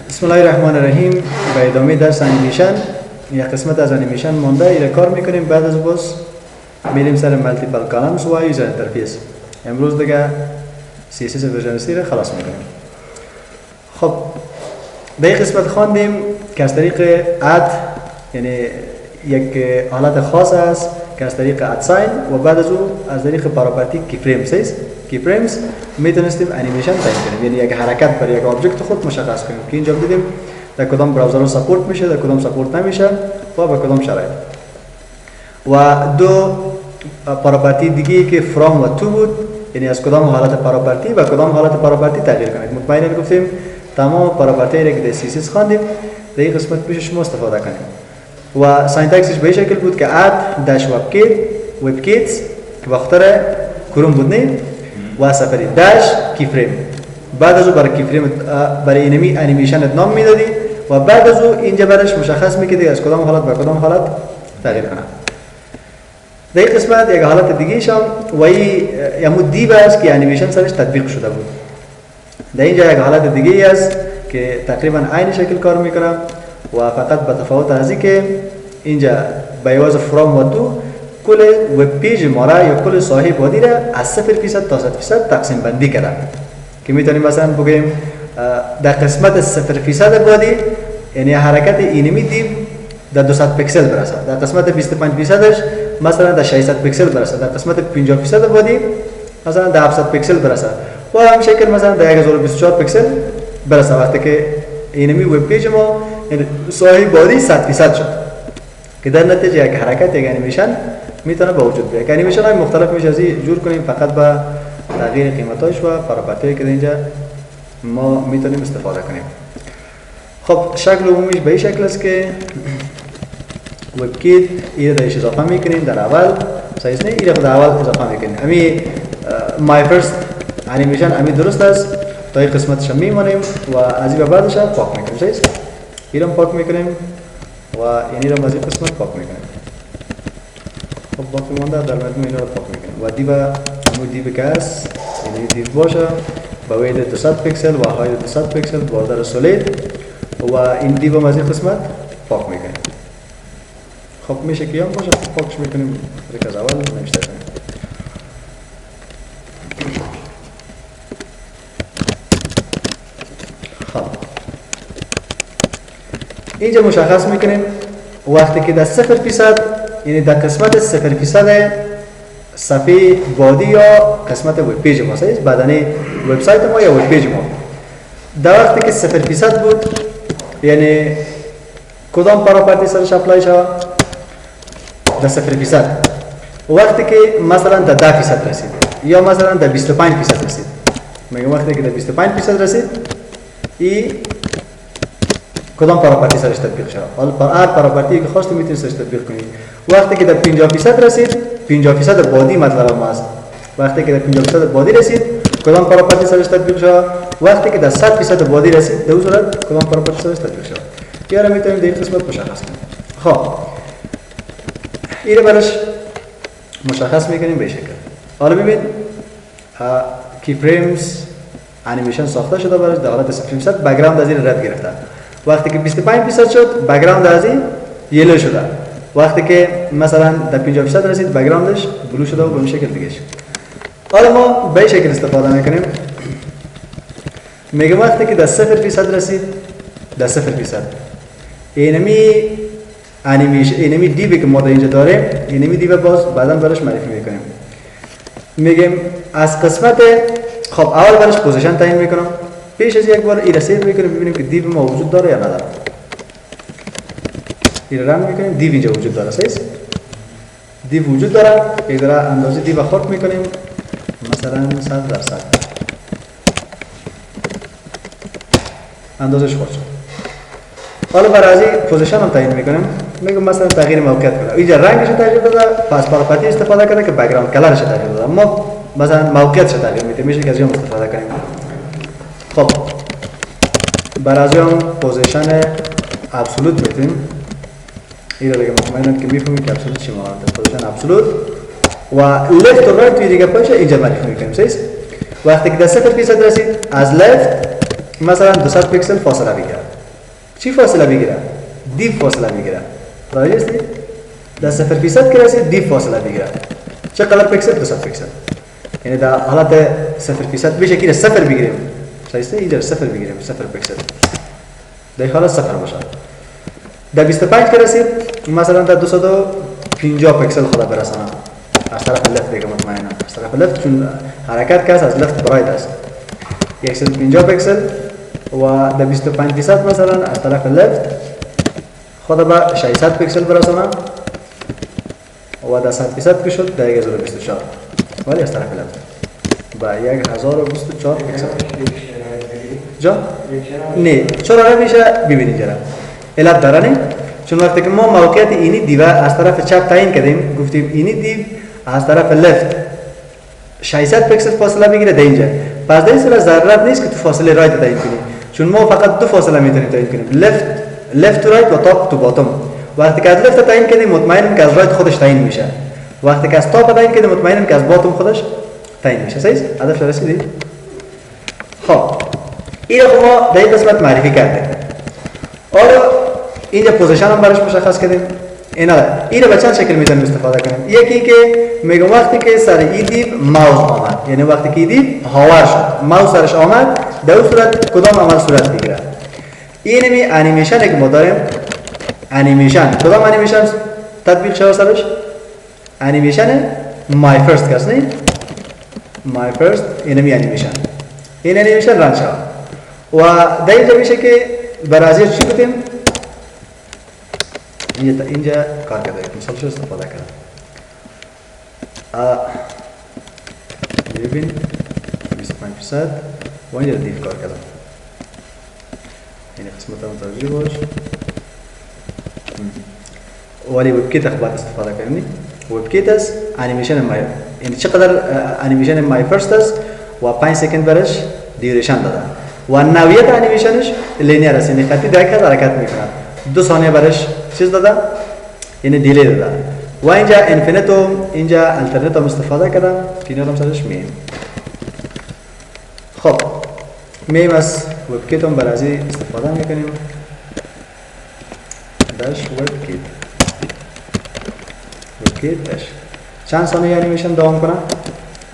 بسم الله الرحمن الرحیم. به ادامه درس انیمیشن یک قسمت از انیمیشن مونده، ایره کار میکنیم. بعد از باز میریم سر مالتیپل کالمز و یوزر اینترفیس. امروز دیگه CSS ورژن 3 رو خلاص میکنیم. خب به این قسمت خواندیم که از طریق اد، یعنی یک حالت خاص است که از طریق اد ساین و بعد از او از طریق پراپرتی کی فریمز است. کی فریمز میتونستیم انیمیشن تعیین کنیم، یعنی یک حرکت برای یک آبجکت خود مشخص کنیم که اینجا دیدیم در کدام براوزر ساپورت میشه، در کدام ساپورت نمیشه و به کدام شرایط. و دو پراپرتی دیگه که فرام و تو بود، یعنی از کدام حالت پراپرتی و کدام حالت پراپرتی تغییر کنید. مطمئنا گفتیم تمام پراپرتی را که در CSS خواندیم در این قسمت پیش شما استفاده کنیم. و سینتکسش به این شکل بود که اد داش وب کیتس که بخاطر کروم بود نه و سفری داش کی فریم. بعد از او برای کی فریم برای اینمی انیمیشن نام میدادی و بعد از او اینجا برش مشخص میکردی از کدام حالت به کدام حالت تغییر کنه. در این قسمت یک حالت دیگه شام و یمو دیو است که انیمیشن سرش تطبیق شده بود. در اینجا یک حالت دیگه است که تقریبا عین شکل کار میکنه و فقط به تفاوت از که اینجا به عوض فرام و تو کل وب پیج ما را یا کل صحیح بادی را از 0% تا 100% تقسیم بندی کرده که میتونیم مثلا بگیم در قسمت 0% بادی یعنی حرکت اینمی دیو در 200 پیکسل برسه، در قسمت 25%ش مثلا در 600 پیکسل برسه، در قسمت 50% بادی مثلا در 700 پیکسل برسه و همین شکل مثلا در 1024 پیکسل برسه. وقتی که اینمی وب پیج ما صحیح بادی 100% شد که در نتیجه یک حرکت یک انیمیشن میتونه به وجود بیاد. انیمیشن های مختلف میشه از این جور کنیم فقط با تغییر قیمتاش و پراپرتی که اینجا ما میتونیم استفاده کنیم. خب شکل عمومیش به این شکل است که وب کیت ایره درش اضافه میکنیم در اول صحیح نه، ایره در اول اضافه میکنیم. امی مای فرست انیمیشن امی درست است تا این قسمتش میمونیم و از این بعدش پاک میکنیم. صحیح است، ایره پاک میکنیم و یعنی را از این قسمت پاک میکنیم. خب باقی مونده در مجموع اینا رو پاک میکنیم و دیو که است یعنی دیو باشه با وید 200 پیکسل و های 200 پیکسل باردر سولید و این دیو از این قسمت پاک میکنیم. خب میشه که هم باشه پاکش میکنیم برای که از اول نمیشته کنیم. خب اینجا مشخص میکنیم وقتی که در 0% یعنی در قسمت 0% صفحه بادی یا قسمت وب پیج ما است، بدنه وبسایت ما یا وب پیج ما، در وقتی که 0% بود یعنی کدام پراپرتی سرش اپلای شود در 0%. وقتی که مثلا در 10% رسید یا مثلا در 25% رسید، میگم وقتی که در 25% رسید این کدام پراپرتی سرش تطبیق شود. حالا هر پراپرتی که خواستی میتونید سرش تطبیق کنید. وقتی که در 50% رسید، 50% بادی مطلب ما است. وقتی که در 50% بادی رسید کدام پراپرتی سرش تطبیق شود. وقتی که در 100% بادی رسید در اون صورت کدام پراپرتی سرش تطبیق شود. یا را میتونیم در این قسمت مشخص کنیم. خب اینو برش مشخص میکنیم به شکل. حالا ببین کی فریمز انیمیشن ساخته شده برش در حالت 0% بک‌گراند از این رد گرفته. وقتی که 25% شد بک‌گراند از این یلو شده. وقتی که مثلا در 50% رسید بک‌گراندش بلو شده و به این شکل دیگه شد. حالا ما به این شکل استفاده میکنیم. میگم وقتی که در 0% رسید در 0% اینمی انیمیشن اینمی دیوی که ما در اینجا داریم اینمی دیو باز بعدا برش معرفی میکنیم. میگیم از قسمت خب اول برش پوزیشن تعیین میکنم. پیش از یک بار این سیو میکنیم ببینیم که دیو ما وجود داره یا نداره. این رن میکنیم دیو اینجا وجود داره. صحیح دیو وجود داره. یک ذره اندازه دیو خورد میکنیم مثلا 100%. اندازش خورد شد. حالا برای از این پوزیشن هم تعیین میکنیم. میگم مثلا تغییر موقعیت کنه. اینجا رنگش تغییر داده، پس پراپرتی استفاده کرده که بک‌گراند کلرش تغییر داده. ما مثلا موقعیتش تغییر میدیم. میشه که از این استفاده کنیم. خب برای هم پوزیشن ابسولوت میتونیم. این رو دیگه مطمئنم که میفهمید که ابسولوت چی معنی داره. پوزیشن ابسولوت و لفت و رایت توی دیگه پاشه اینجا معرفی میکنیم. صحیح وقتی که در 0% رسید از لفت مثلا 200 پیکسل فاصله بگیرد. چی فاصله بگیره؟ دیو فاصله بگیره. راضی هستی؟ در 0% که رسید دیو فاصله بگیره. چقدر پیکسل؟ 200 پیکسل. یعنی در حالت 0% بشه که 0 بگیریم. شایسته اینجا 0 بگیریم، 0 پیکسل. در حالت 0 باشه. در 25 که رسید مثلا در 250 پیکسل خدا برسانه. از طرف لفت دیگه مطمئنا. از طرف لفت چون حرکت که از لفت برایت است. 150 پیکسل و در 25% مثلا از طرف لفت خدا به 600 پیکسل برسانه و در 100% که شد در 1024 ولی از طرف لفت با 1024 پیکسل. جا؟ نه چرا نمیشه ببینید جرا علت داره نه؟ چون وقتی که ما موقعیت اینی دیو از طرف چپ تعیین کردیم گفتیم اینی دیو از طرف لفت 600 پیکسل فاصله بگیره در اینجا. پس در این صورت ضرورت نیست که تو فاصله رایت تعیین کنی چون ما فقط دو فاصله میتونیم تعیین کنیم لفت تو رایت و تاپ تو باتم. وقتی که از لفت تعیین کردیم مطمئنم که از رایت خودش تعیین میشه. وقتی که از تاپ تعیین کردیم مطمئنم که از باتم خودش تعیین میشه. صحیح؟ هدف رسیدید؟ خب این رو ما در این قسمت معرفی کردیم. حالا اینجا پوزیشن هم براش مشخص کردیم. این رو به چند شکل میتونیم استفاده کنیم. یکی که میگم وقتی که سر این دیو ماوس آمد یعنی وقتی که دیو هاور شد ماوس سرش آمد در اون صورت کدام عمل صورت میگیره. اینمی انیمیشن که ما داریم انیمیشن کدام انیمیشن تطبیق شده سرش؟ انیمیشن مای فرست کس نه؟ مای فرست اینمی انیمیشن این انیمیشن رن شد و در اینجا میشه که برای چی بودیم؟ اینجا کار کرده مثال شو استفاده کردم ببین 25% و اینجا دیو کار کردم این قسمت هم متوجه باش ولی وبکیت اخبار استفاده کردنی وبکیت است انیمیشن مای این چقدر انیمیشن مای فرست است و 5 سکند برش دیوریشن داده و نوعیت انیمیشنش لینیر است یعنی خطی در حرکت میکنه 2 ثانیه برش چیز داده یعنی دیلی داده و اینجا انفینیت و اینجا الترنت هم استفاده کردم که اینا هم سرش میم. خب میم از وبکیت هم برازی استفاده میکنیم داش وبکیت داش چند ثانیه انیمیشن دوام کنه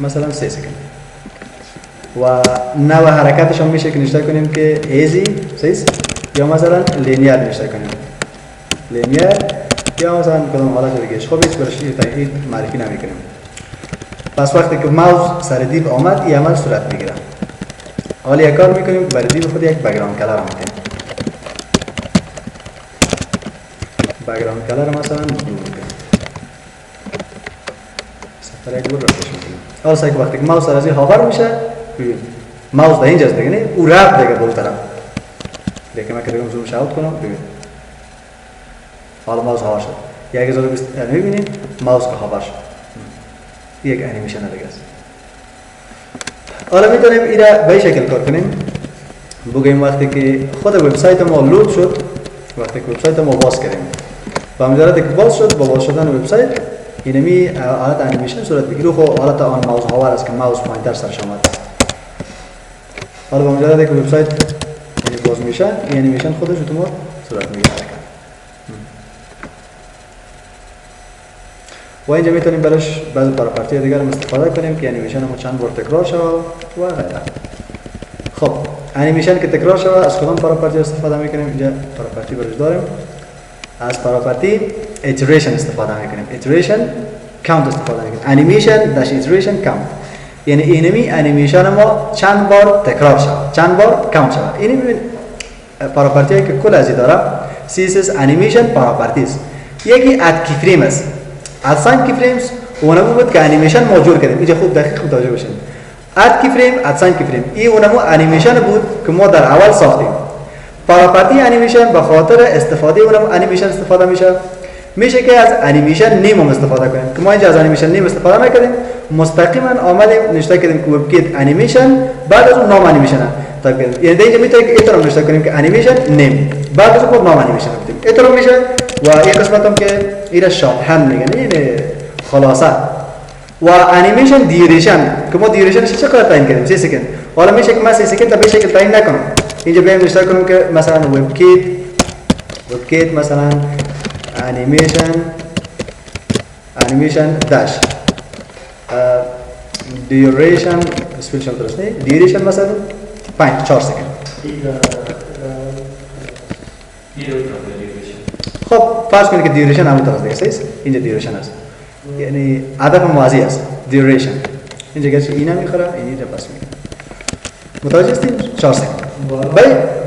مثلا 3 سکند و نوع حرکتش هم میشه که نشته کنیم که ایزی صحیح یا مثلا لینیر نشته کنیم لینیر یا مثلا کدام حالت دیگه. خب هیچ برش این معرفی نمیکنیم. پس وقتی که ماوس سر دیو آمد این عمل صورت میگیره. حالا یک کار میکنیم برای دیو خود یک بک‌گراند کلر میکنیم. بک‌گراند کلر مثلا بلو میکنیم. سفر یک بلو رفتش میکنیم. حالا سعی که وقتی که ماوس سر از این هاور میشه ببین ماوس در اینجاست دیگه نه او رفت دیگه بول طرف. دیگه من که دیگه زومش اوت کنم ببین حالا ماوس هاور شد 1020 یعنی ببینید ماوس که هاور شد یک انیمیشن دیگه است. حالا میتونیم این را به این شکل کار کنیم بگیم وقتی که خود وبسایت ما لود شد وقتی که وبسایت ما باز کردیم و مجرد که باز شد با باز شدن وبسایت اینمی حالت انیمیشن صورت بگیره خب حالت آن ماوس هاور است که ماوس پوینتر سرش آمد. حالا با مجرد که وبسایت باز میشه این انیمیشن خودش اتومات صورت میگیره. و اینجا میتونیم براش بعضی پراپرتی دیگر هم استفاده کنیم که انیمیشن ما چند بار تکرار شود و غیره. خب انیمیشن که تکرار شود از کدام پراپرتی استفاده میکنیم؟ اینجا پراپرتی براش داریم. از پراپرتی iteration استفاده میکنیم. iteration count استفاده میکنیم. انیمیشن داش iteration count یعنی اینمی انیمیشن ما چند بار تکرار شود چند بار کاونت شود. این پراپرتی که کل ازی داره CSS انیمیشن پراپرتیز یکی اد کی فریم است ادساین کی فریمز اونمو بود که انیمیشن موجود کردیم. اینجا خوب دقیق متوجه باشین اد کی فریم ادساین کی فریم این اونمو انیمیشن بود که ما در اول ساختیم. پراپرتی انیمیشن به خاطر استفاده اونم انیمیشن استفاده میشه که از انیمیشن نیم استفاده کنیم که ما اینجا از انیمیشن نیم استفاده نکردیم مستقیما آمدیم نشته کردیم که وبکیت انیمیشن بعد از اون نام انیمیشن تایپ کردیم. یعنی اینجا میتونیم که اینطور نشته کنیم که انیمیشن نیم بعد از اون نام انیمیشن گفتیم اینطور میشه و این قسمت هم که اینا شارت هند میگن این خلاصه و انیمیشن دیوریشن که ما دیوریشنش چقدر تعیین کردیم 3 سکند. حالا میشه که من 3 سکند تا به شکل تعیین نکنم اینجا بیایم نشته کنیم که مثلا وبکیت وبکیت مثلا انیمیشن داش دیوریشن اسپیشال درست نه دیوریشن مثلا 4 سکند. خب فرض کنید که دیوریشن همون طرف دیگه است. اینجا دیوریشن است. یعنی عدد موازی است. دیوریشن. اینجا گرچه اینا میخوره اینجا پس میگیره. متوجه هستید؟ 4 سکند.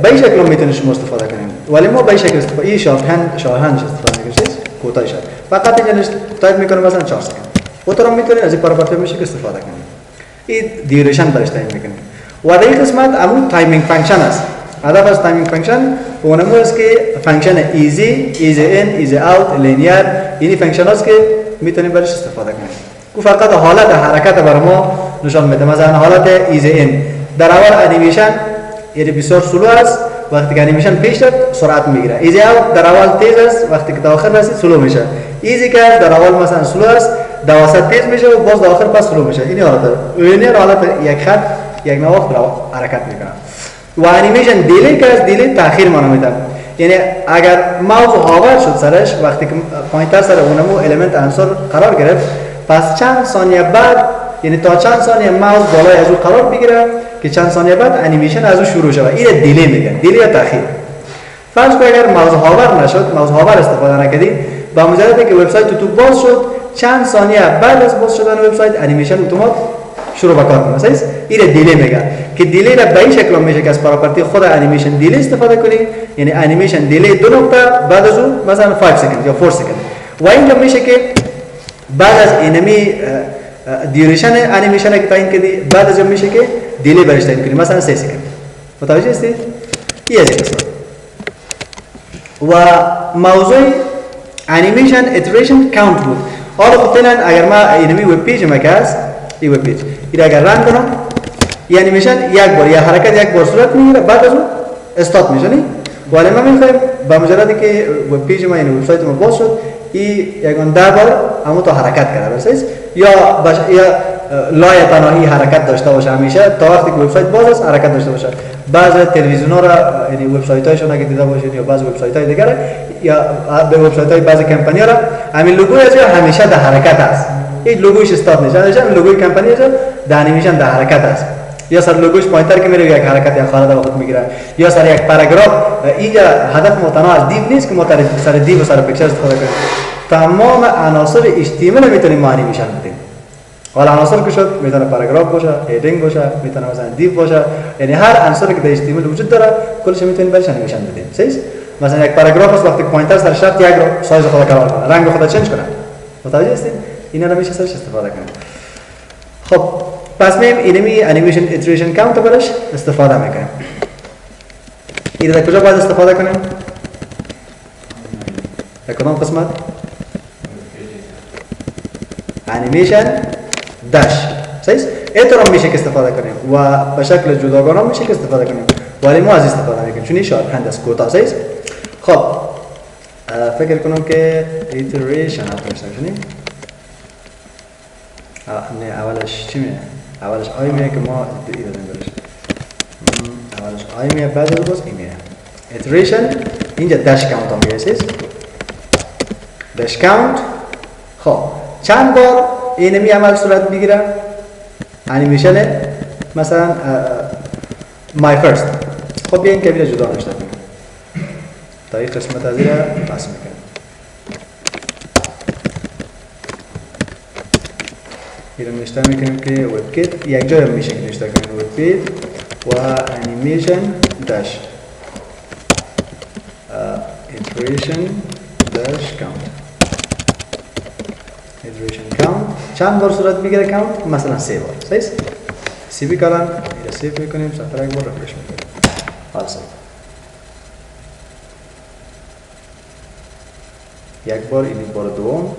به این شکل میتونید شما استفاده کنید. ولی ما به این شکل استفاده این شارهند استفاده میکنید. کوتاه شد. فقط اینجا تایپ میکنه مثلا 4 سکند. اوترام میتونید از این پاراپرتی میشه که استفاده کنید. این دیوریشن برش تعیین میکنید. و در این قسمت همون تایمینگ فانکشن است. هدف از تایمینگ فانکشن اونمو است که فانکشن ایزی ان ایزی اوت لینیر این فانکشن است که میتونیم برش استفاده کنیم. کو فقط حالت حرکت بر ما نشان میده. مثلا حالت ایزی ان در اول انیمیشن یعنی بسیار سلو است، وقتی که انیمیشن پیش رفت سرعت میگیره. ایزی اوت در اول تیز است، وقتی که تا آخر رسید سلو میشه. ایزی که در اول مثلا سلو است، در وسط تیز میشه و باز در آخر پس سلو میشه. این حالت لینیر حالت یک خط یک نواخت حرکت میکنه. و انیمیشن دیلی که از دیلی تاخیر مانه میده. یعنی اگر ماوس هاور شد سرش وقتی که پوینتر سر اونمو المنت عنصر قرار گرفت، پس چند ثانیه بعد یعنی تا چند ثانیه ماوس بالای از اون قرار بگیره که چند ثانیه بعد انیمیشن از اون شروع شود. این دیلی میگن. دیلی یا تاخیر. فرض کنید اگر ماوس هاور نشد، ماوس هاور استفاده نکردی، با مجرد که وبسایت تو باز شد، چند ثانیه بعد از باز شدن وبسایت انیمیشن اتومات شروع به کار کنه. صحیح؟ این دیلی میگن که دیلی را به این شکل میشه که از پراپرتی خود انیمیشن دیلی استفاده کنی. یعنی انیمیشن دیلی 2 نقطه بعد از اون مثلا 5 سکند یا 4 سکند. و اینجا میشه که بعد از اینمی دیوریشن انیمیشن که تعیین کردی بعد از اون میشه که دیلی برش تعیین کنی مثلا 3 سکند. متوجه هستید؟ این از این قسمت. و موضوع انیمیشن ایتریشن کاونت بود. حالا مثلا اگر ما اینمی وب پیج مکاس این وب پیج این اگر ران کنم این انیمیشن یک بار یا حرکت یک بار صورت میگیره بعد از اون استارت میشه نی. ولی ما میخوایم با مجردی که وب پیج ما یعنی وبسایت ما باز شد این یگان 10 بار همون تو حرکت کرده باشه یا لای پناهی حرکت داشته باشه همیشه تا وقتی که وبسایت باز است حرکت داشته باشه. بعض تلویزیون‌ها را یعنی وبسایت‌هاشون اگه دیده باشید یا بعض وبسایت‌های دیگر یا به وبسایت‌های بعض کمپانی‌ها را همین لوگوی از همیشه در حرکت است. این لوگویش استارت میشه. این لوگوی کمپانی است در انیمیشن در حرکت است. یا سر لوگوش پوینتر که میره یک حرکت یا خارج وقت میگیره یا سر یک پاراگراف. اینجا هدف متناقض از دیو نیست که ما سر دیو و سر پیکچر استفاده کنیم. تمام عناصر HTML میتونیم ما انیمیشن بدیم. حالا عناصر که شد میتونه پاراگراف باشه، هیدینگ باشه، میتونه مثلا دیو باشه. یعنی هر عنصری که در HTML وجود داره کلش میتونیم برش انیمیشن بدیم. صحیح؟ مثلا یک پاراگراف است وقتی پوینتر سر شرط یک رو سایز خود کار کنه، رنگ خود چنج کنه. متوجه هستید؟ اینا رو میشه سرش استفاده کنیم. خب پس میم اینمی انیمیشن ایتریشن کاونت برش استفاده میکنیم. این در کجا باید استفاده کنیم؟ در کدام قسمت؟ انیمیشن داش. صحیح؟ اینطور میشه که استفاده کنیم و به شکل جداگانه میشه که استفاده کنیم. ولی ما از استفاده میکنیم چون این شارپ‌هند است کوتاه. صحیح؟ خب فکر کنم که ایتریشن هست کنیم. نه اولش چی میه؟ اولش آی میه که ما ایده دادیم برش. اولش آی میه بعد از باز ای میه. ایتریشن اینجا داش کاونت هم میرسید. داش کاونت. خب چند بار اینمی عمل صورت میگیره؟ انیمیشن مثلا my first. خب بیاین که بیره جدا نشده کنیم. تا این قسمت از ایره پس میکنیم. اینو نشته میکنیم که وب کیت یک جای میشه که نشته کنیم وب کیت و انیمیشن داش ایتریشن داش کاونت. ایتریشن کاونت چند بار صورت میگیره کاونت؟ مثلا 3 بار. صحیح؟ سی بی کردن اینو سیو میکنیم صفحه یک بار رفرش میکنیم. حالا یک بار این بار دوم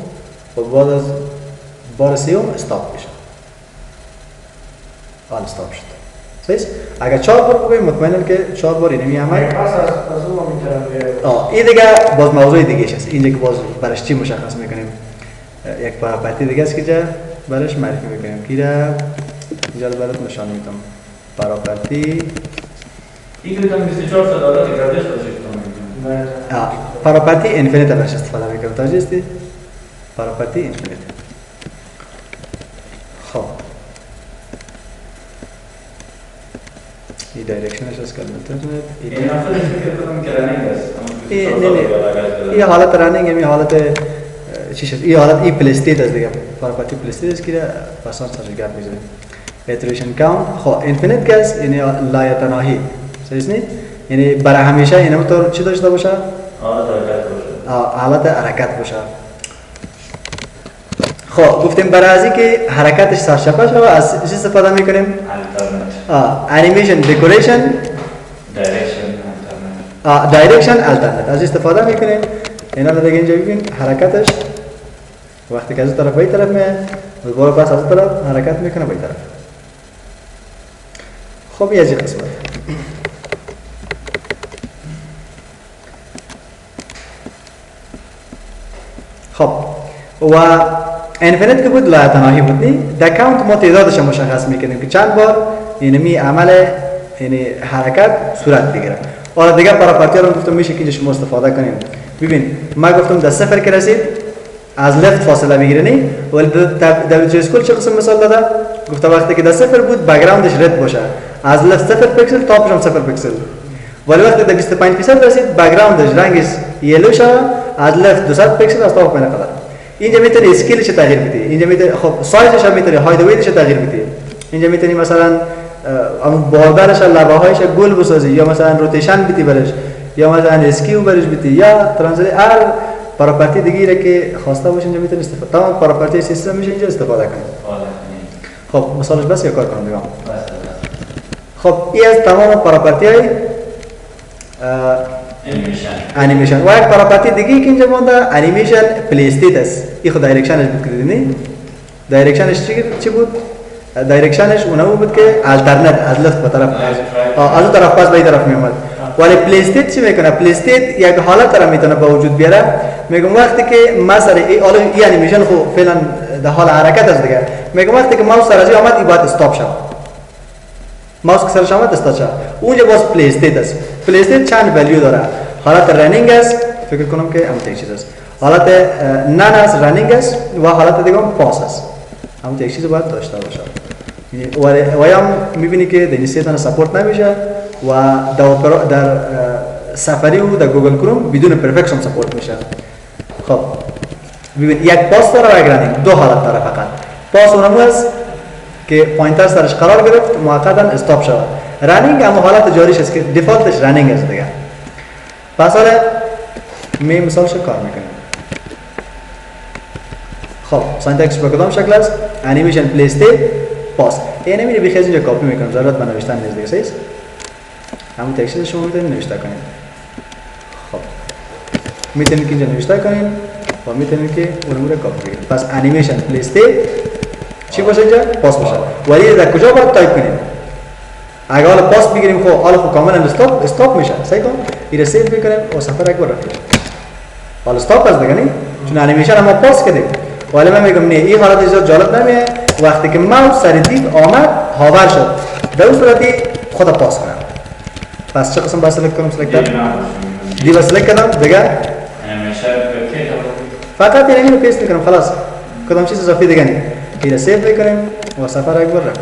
و بعد از بار سوم استاپ میشه. حالا استاپ شد. صحیح؟ اگر 4 بار بگویم مطمئنم که 4 بار اینمی عمل. این دیگه باز موضوع دیگه است. اینجا که باز برش چی مشخص میکنیم؟ یک پاراپرتی دیگه است که جا برش معرفی میکنیم. که اینجا برات نشان میدم. پاراپرتی این که 24 سال داره گردش داشته. پراپرتی اینفینیت ازش استفاده میکنم. توجه هستی؟ پراپرتی اینفینیت. خب این دایرکشنش از کلمه این اصلا فکر کنم که رنینگ است. این حالت رنینگ این حالت چی شد؟ این حالت ای پلیستیت است دیگه. پراپرتی پلیستیت است که پسان سرش گپ میزنیم. ایتریشن کاونت خب اینفینیت که است یعنی لایتناهی. صحیح نیست؟ یعنی برای همیشه این همونطور چی داشته باشه؟ حالت حرکت باشه. خب گفتیم برای ازی که حرکتش سرچپه شده از چی استفاده میکنیم؟ انیمیشن دکوریشن دایرکشن الترنت از استفاده میکنیم. اینا رو دیگه اینجا ببین حرکتش وقتی که از طرف به این طرف میاد دوباره پس از طرف حرکت میکنه به این طرف. خب یه قسمت خب و اینفینیت که بود لایتناهی بود نی در کاونت ما تعدادش مشخص میکنیم که چند بار اینمی عمل یعنی حرکت صورت بگیره. حالا دیگه پراپرتی رو گفتم میشه که اینجا شما استفاده کنیم. ببین ما گفتم در صفر که رسید از لفت فاصله بگیره نی ولی در اسکول چه قسم مثال داده؟ گفته وقتی که در صفر بود بک‌گراندش رد باشه از لفت 0 پیکسل تاپش هم 0 پیکسل ولی وقتی در 25% رسید بک‌گراندش رنگش یلو شده از لفت 200 پیکسل از تاپ پایین قدر. اینجا میتونی اسکیلش تغییر بدی. اینجا میتونی خب سایزش هم میتونی هاید و ویدش تغییر بدی. اینجا میتونی مثلا بالدارش لبه هایش گل بسازی یا مثلا روتیشن بدی برش یا مثلا اسکیو برش بدی یا ترانزیت هر پراپرتی دیگه که خواسته باشه اینجا میتونی استفاده. تمام پراپرتی سیستم میشه اینجا استفاده کنی. خب مثالش بس یا کار کنم دیگه. خب این از تمام پراپرتی های انیمیشن و یک پراپرتی دیگه که اینجا مونده انیمیشن پلی استیت است. این خود دایرکشنش بود که دیدی؟ دایرکشنش چی بود؟ دایرکشنش اونم بود که الترنت از لفت به طرف از اون طرف پس به این طرف می اومد. ولی پلی استیت چی میکنه؟ پلی استیت یک حالت را میتونه به وجود بیاره. میگم وقتی که مثلا این انیمیشن خو فعلا در حال حرکت است دیگه. میگم وقتی که ماوس سرش اومد این باید استاپ شه. ماوس که سرش اومد استاپ شه. اونجا باز پلی استیت است. پلی استیت چند ولیو داره؟ حالت رنینگ است. فکر کنم که همون چیز است. حالت نان است رنینگ است و حالت دیگه هم پاس است. همون یک چیز باید داشته باشه. و هم میبینی که در نیستان سپورت نمیشه و در سفاری و در گوگل کروم بدون پرفکشن سپورت میشه. خب ببین یک پاس داره و یک رنینگ دو حالت داره فقط. پاس اونم است که پوینتر سرش قرار گرفت موقتا استاپ شود. رنینگ هم حالت جاریش است که دیفالتش رنینگ است دیگه. پس حالا می مثالش کار میکنیم. خب سینتکس به کدام شکل است؟ انیمیشن پلی استیت پاس. این نمیره بخیر اینجا کپی میکنم ضرورت به نوشتن نیست دیگه. صحیح؟ همون تکست شما میتونید نوشته کنید. خب میتونید که اینجا نوشته کنید و میتونید که اون رو کپی کنید. پس انیمیشن پلی استیت چی باشه اینجا؟ پاس باشه. ولی در کجا باید تایپ کنیم؟ اگه حالا پاس بگیریم خب حالا خب کاملا استاپ میشه. صحیح کن؟ این سیو میکنیم و سفر اکبر رفت. حالا استاپ است دیگه نه؟ چون انیمیشن ما پاس کردیم. ولی من میگم نه این حالت اینجا جالب نمیه. وقتی که ماوس سر دید آمد هاور شد در اون صورتی خود پاس کنم. پس چه قسم باید سلکت کنم؟ سلکت دیو سلکت کردم دیگه فقط این رو پیست میکنم خلاص. کدام چیز اضافی دیگه نیم. این سیو میکنیم و سفر اکبر رفت.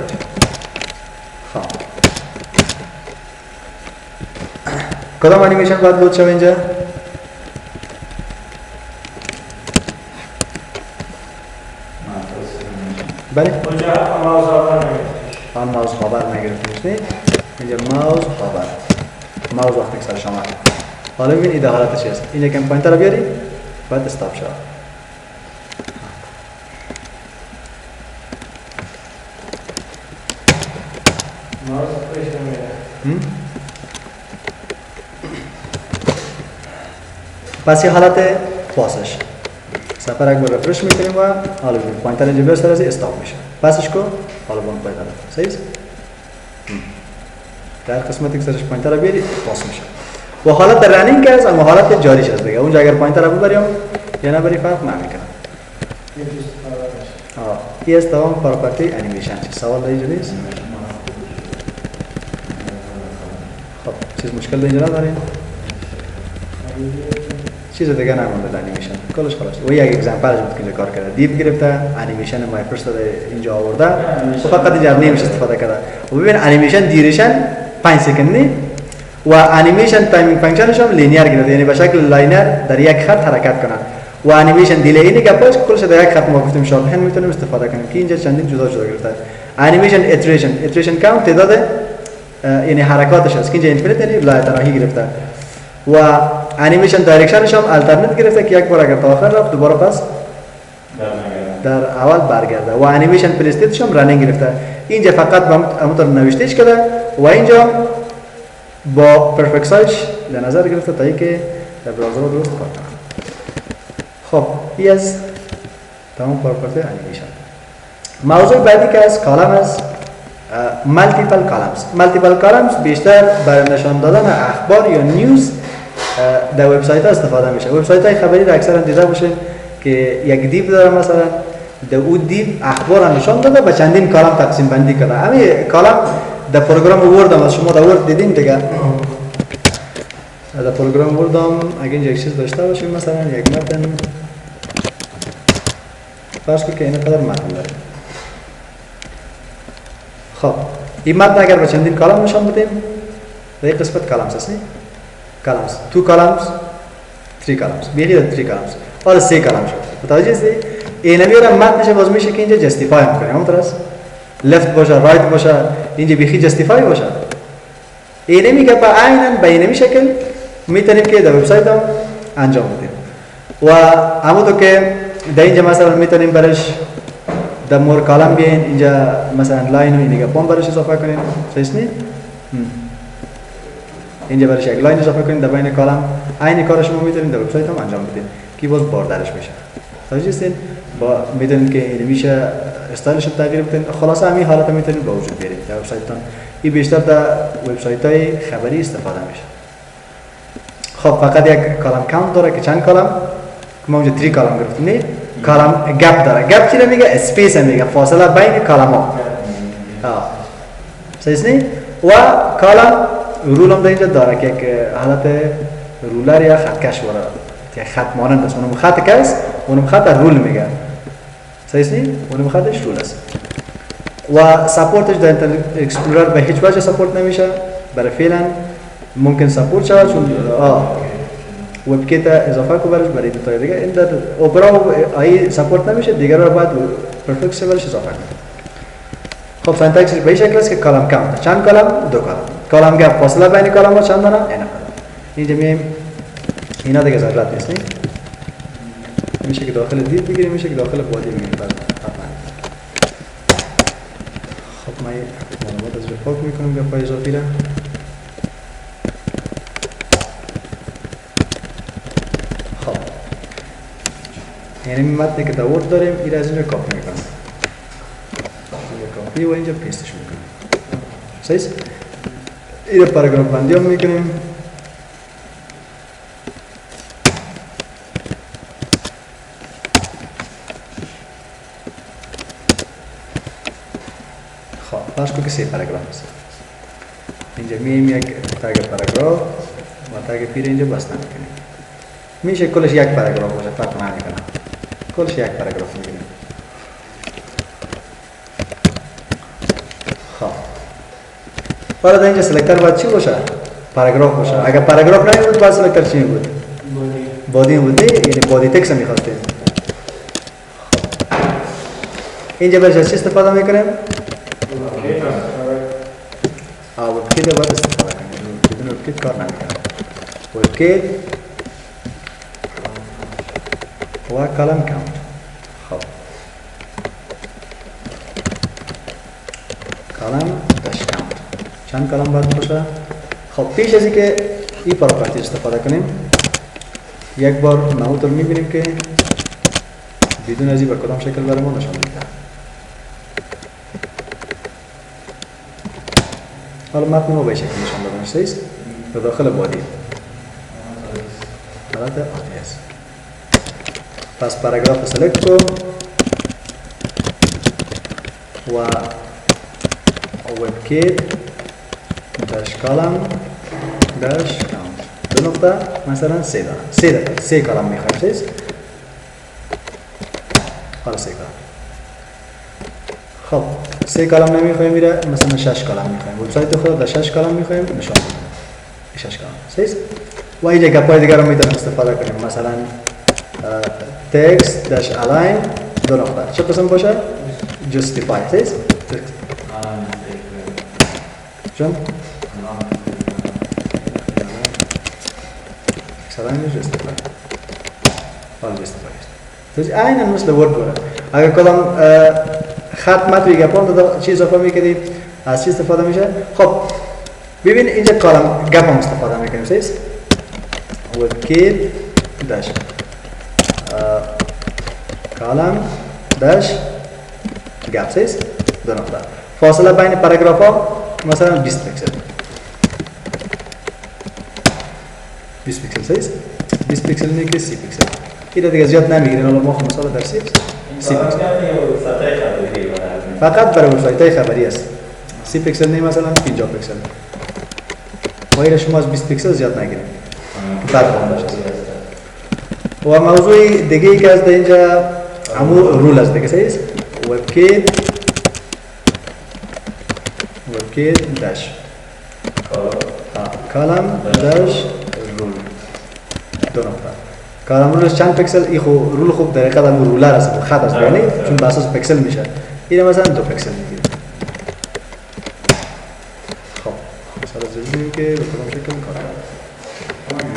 خب کدام انیمیشن باید لود شد اینجا؟ بله؟ آن ماوس خبر نگرفتیش نه؟ اینجا ماوس خبر ماوس وقتی که سرش آمد. حالا ببین ایده حالتش هست. اینجا کم پوینتر رو بیاری باید استاپ شد. ماوس پیش نمیره. پس این حالت پاسش سفر اکبر رفرش میکنیم و حالا ببین پوینتر اینجا برسه رسی استاپ میشه. پسش کو حالا بون پوینتر رفت. صحیح است؟ در قسمتی که سرش پوینتر رو بیاری پاس میشه. و حالت رنینگ است اما حالت جاریش است دیگه. اونجا اگر پوینتر رو ببریم یا نبری فرق نمیکنه. این است تمام پراپرتی انیمیشن. سوال در اینجا نیست؟ خب چیز مشکل در اینجا نداریم؟ چیز دیگه نمونده در انیمیشن کلش خلاص و یک اگزمپلش بود که اینجا کار کرده دیپ گرفته انیمیشن مایکروسافت اینجا آورده و فقط اینجا نیمش استفاده کرده و ببین انیمیشن دیریشن 5 سکندی و انیمیشن تایمینگ فانکشنش هم لینیر گرفته یعنی به شکل لاینر در یک خط حرکت کنه و انیمیشن دیلی اینی گپاش کلش در یک خط ما گفتیم شابه میتونیم استفاده کنیم که اینجا چندین جدا جدا گرفته انیمیشن اتریشن کاونت تعداد یعنی حرکاتش است که اینجا اینفینیت یعنی لایتراهی گرفته و انیمیشن دایرکشنش هم الترنت گرفته که یک بار اگر تا آخر رفت دوباره پس در اول برگرده و انیمیشن پلیستیتش هم رنینگ گرفته اینجا فقط به همونطور نوشتهش کرده و اینجا با پرفکت سایز در نظر گرفته تا اینکه در براوزر رو درست کار کنه خب این از تمام پراپرتی انیمیشن موضوع بعدی که از کالم است مالتیپل کالمز بیشتر برای نشان دادن اخبار یا نیوز در وبسایت ها استفاده میشه وبسایت های خبری را اکثرا دیده باشین که یک دیو داره مثلا در اون دیو اخبار را نشان داده به چندین کالم تقسیم بندی کرده همین کالم در پروگرام ورد هم از شما در ورد دیدین دیگه در پروگرام ورد هم اگه اینجا یک چیز داشته باشیم مثلا یک متن فرض کنید که این قدر متن داره خب این متن اگر به چندین کالم نشان بدیم در یک قسمت کالمز هست columns 2 columns 3 columns بیخی 3 columns حالا 3 column شد متوجه هستی این میاره متنش باز میشه که اینجا جستیفای میکنه همون طرز لفت باشه رایت باشه اینجا بیخی جستیفای باشه این میگه با عیناً به این شکل میتونیم که در وبسایت هم انجام بدیم و همونطور که در اینجا مثلا میتونیم برش در مور کالم بیاین اینجا مثلا لاین و اینجا پام برش اضافه کنیم صحیح نیست اینجا برش یک لاین اضافه کنیم در بین کالم عین کار شما میتونید در وبسایت هم انجام بدید که باز باردرش میشه توجه هستین با میدونید که این میشه استایلش رو تغییر بدین خلاص همین حالت میتونید به وجود بیارید در وبسایتتون این بیشتر در وبسایت‌های خبری استفاده میشه خب فقط یک کالم کاونت داره که چند کالم ما اونجا 3 کالم گرفتیم نه کالم گپ داره گپ چی میگه اسپیس میگه فاصله بین کالم‌ها صحیح نیست و کالم رول هم در اینجا داره که یک حالت رولر یا خطکش واره که خط مانند است اونم خط کس اونم خط رول میگه صحیح نیست اونم خطش رول است و سپورتش در اینترنت اکسپلورر به هیچ وجه سپورت نمیشه برای فعلا ممکن سپورت شود چون وب کیت اضافه کو برش برای دو تا دیگه این در اپرا ای سپورت نمیشه دیگه رو بعد پرفکت برش اضافه کنید خب سنتکس به این شکل است که کالم کاونت چند کالم 2 کالم کالم گپ فاصله بین کالم ها چند دارن اینا اینجا میایم اینا دیگه ضرورت نیست میشه که داخل دید بگیریم میشه که داخل بادی بگیریم خب من معلومات از پاک میکنم گپ اضافی را خب یعنی متنی که داورد داریم این از اینجا کاپی میکنم کاپی و اینجا پیستش میکنم صحیح این پاراگراف بندی هم میکنیم خب فرض کن که 3 پاراگراف است اینجا میایم یک تگ پاراگراف و تگ پیر اینجا بسته میکنیم میشه کلش یک پاراگراف باشه فرق نمیکنه کلش یک پاراگراف میگیریم خب حالا در اینجا سلکتر باید چی باشه؟ پاراگراف باشه اگر پاراگراف نمی بود باید سلکتر چی بود؟ بادی بود یعنی بادی تکس هم میخواستیم اینجا برش از چی استفاده میکنیم؟ وب کیت باید استفاده کنیم بدون وب کیت کار نمیکنه وب کیت و کالم کاونت خب کالم داش کاونت چند کالم باید باشه خب پیش از اینکه این پراپرتی استفاده کنیم یک بار نهوتر میبینیم که بدون از این به کدام شکل برای ما نشان میده حالا متن ما به شکل نشان دادن شدیست به داخل بادی حالت آتی است پس پاراگراف سلکت کن و وب کیت داش کالم داش کاونت 2 نقطه مثلا 3 دارم 3 کالم میخوایم سیز حالا 3 کالم خب 3 کالم نمیخوایم میره مثلا 6 کالم میخوایم وبسایت خود در 6 کالم میخوایم نشان بدیم 6 کالم سیز و اینجا گپای دیگر رو میتونیم استفاده کنیم مثلا text dash align 2 نقطه چه قسم باشه justify سیز چون align justify حالا justify است عینا مثل ورد بوده اگر کدام خط متن گپام چی اضافه میکنید از چی استفاده میشه خب ببین اینجا کالم گپ هم استفاده میکنیم سیز WebKit dash کالم dash گپ سیز 2 نقطه فاصله بین پاراگراف ها مثلا 20 پیکسل 20 پیکسل سیز 20 پیکسل میگه 30 پیکسل این دیگه زیاد نمیگیرین حالا ما مثلا در 30 پیکسل فقط برای وبسایت های خبری است 30 پیکسل نه مثلا 50 پیکسل و این شما از 20 پیکسل زیاد نگیرید بعد و موضوع دیگه ای که از اینجا همون رول است دیگه سیز WebKit dash کالم dash رول 2 نقطه کالم رولش چند پیکسل ای خو رول خوب در حقیقت هم رولر است خط است یعنی چون به اساس پیکسل میشه این مثلا 2 پیکسل میگیره خب مثلا زدیم که به کدام شکل کار